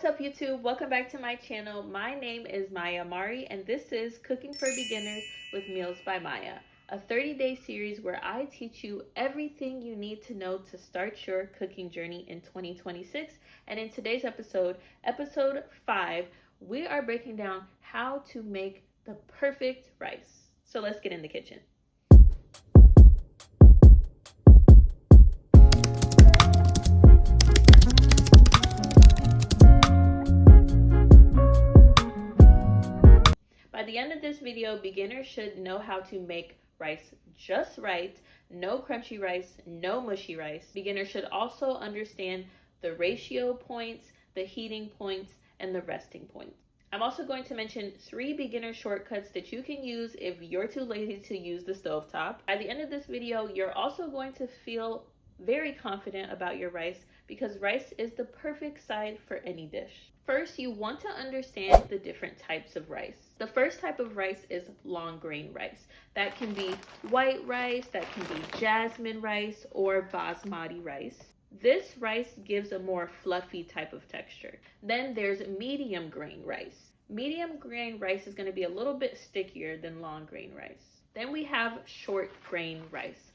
What's up YouTube? Welcome back to my channel. My name is Maya Ame'rie and this is Cooking for Beginners with Meals by Maya, a 30-day series where I teach you everything you need to know to start your cooking journey in 2026. And in today's episode, episode 5, we are breaking down how to make the perfect rice. So let's get in the kitchen. By the end of this video, beginners should know how to make rice just right, no crunchy rice, no mushy rice. Beginners should also understand the ratio points, the heating points, and the resting points. I'm also going to mention 3 beginner shortcuts that you can use if you're too lazy to use the stovetop. By the end of this video, you're also going to feel very confident about your rice because rice is the perfect side for any dish. First, you want to understand the different types of rice. The first type of rice is long grain rice. That can be white rice, that can be jasmine rice, or basmati rice. This rice gives a more fluffy type of texture. Then there's medium grain rice. Medium grain rice is going to be a little bit stickier than long grain rice. Then we have short grain rice.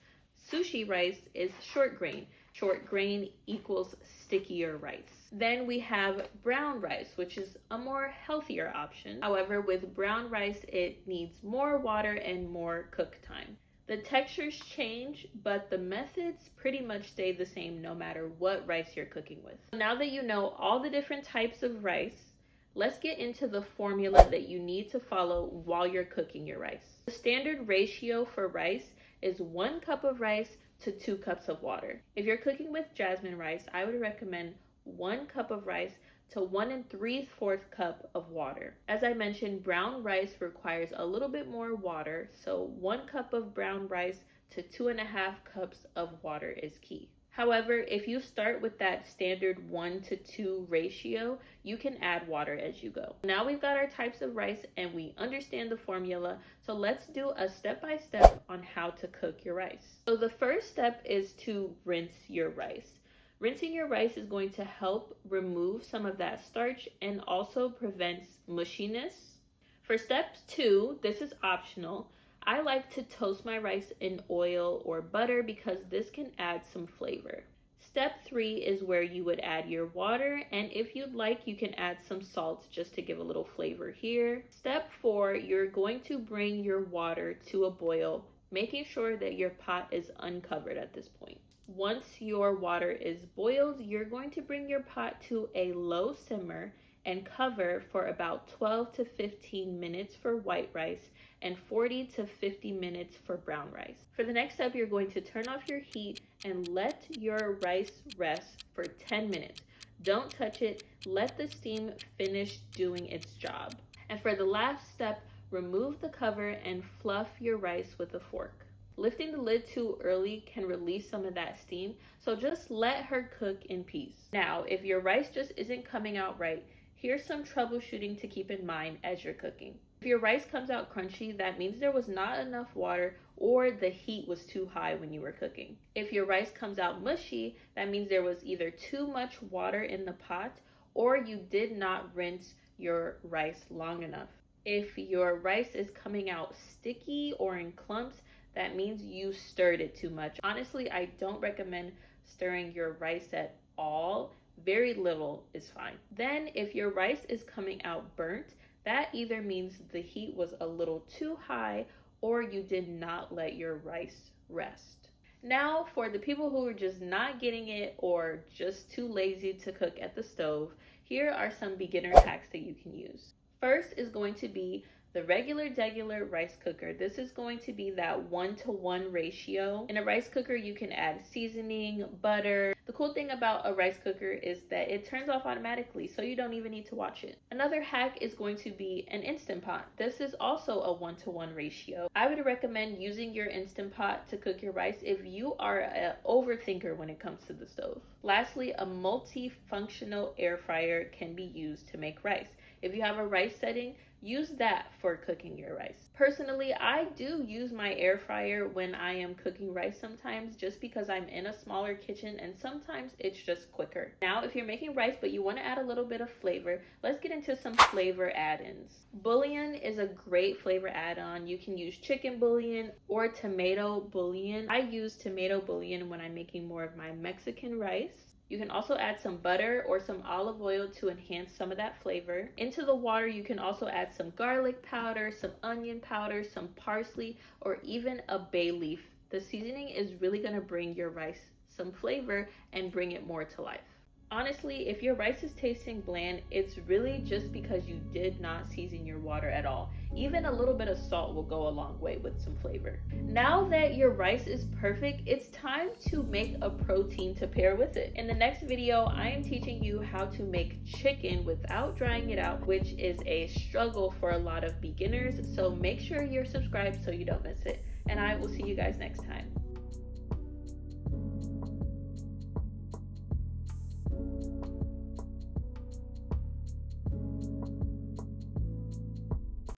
Sushi rice is short grain. Short grain equals stickier rice. Then we have brown rice, which is a more healthier option. However, with brown rice, it needs more water and more cook time. The textures change, but the methods pretty much stay the same no matter what rice you're cooking with. Now that you know all the different types of rice, let's get into the formula that you need to follow while you're cooking your rice. The standard ratio for rice is 1 cup of rice to 2 cups of water. If you're cooking with jasmine rice, I would recommend 1 cup of rice to 1 3/4 cup of water. As I mentioned, brown rice requires a little bit more water, so 1 cup of brown rice to 2.5 cups of water is key. However, if you start with that standard 1 to 2 ratio, you can add water as you go. Now we've got our types of rice and we understand the formula, so let's do a step-by-step on how to cook your rice. So the first step is to rinse your rice. Rinsing your rice is going to help remove some of that starch and also prevents mushiness. For step 2, this is optional. I like to toast my rice in oil or butter because this can add some flavor. Step 3 is where you would add your water, and if you'd like, you can add some salt just to give a little flavor here. Step 4, you're going to bring your water to a boil, making sure that your pot is uncovered at this point. Once your water is boiled, you're going to bring your pot to a low simmer and cover for about 12 to 15 minutes for white rice and 40 to 50 minutes for brown rice. For the next step, you're going to turn off your heat and let your rice rest for 10 minutes. Don't touch it. Let the steam finish doing its job. And for the last step, remove the cover and fluff your rice with a fork. Lifting the lid too early can release some of that steam, so just let her cook in peace. Now, if your rice just isn't coming out right, here's some troubleshooting to keep in mind as you're cooking. If your rice comes out crunchy, that means there was not enough water or the heat was too high when you were cooking. If your rice comes out mushy, that means there was either too much water in the pot or you did not rinse your rice long enough. If your rice is coming out sticky or in clumps, that means you stirred it too much. Honestly, I don't recommend stirring your rice at all. Very little is fine. Then if your rice is coming out burnt, that either means the heat was a little too high or you did not let your rice rest. Now for the people who are just not getting it or just too lazy to cook at the stove, here are some beginner hacks that you can use. First is going to be the regular rice cooker. This is going to be that 1-to-1 ratio. In a rice cooker, you can add seasoning, butter. The cool thing about a rice cooker is that it turns off automatically, so you don't even need to watch it. Another hack is going to be an Instant Pot. This is also a 1-to-1 ratio. I would recommend using your Instant Pot to cook your rice if you are an overthinker when it comes to the stove. Lastly, a multifunctional air fryer can be used to make rice. If you have a rice setting, use that for cooking your rice. Personally, I do use my air fryer when I am cooking rice sometimes, just because I'm in a smaller kitchen and sometimes it's just quicker. Now, if you're making rice but you want to add a little bit of flavor, let's get into some flavor add-ins. Bouillon is a great flavor add-on. You can use chicken bouillon or tomato bouillon. I use tomato bouillon when I'm making more of my Mexican rice. You can also add some butter or some olive oil to enhance some of that flavor. Into the water, you can also add some garlic powder, some onion powder, some parsley, or even a bay leaf. The seasoning is really going to bring your rice some flavor and bring it more to life. Honestly, if your rice is tasting bland, it's really just because you did not season your water at all. Even a little bit of salt will go a long way with some flavor. Now that your rice is perfect, it's time to make a protein to pair with it. In the next video, I am teaching you how to make chicken without drying it out, which is a struggle for a lot of beginners. So make sure you're subscribed so you don't miss it. And I will see you guys next time.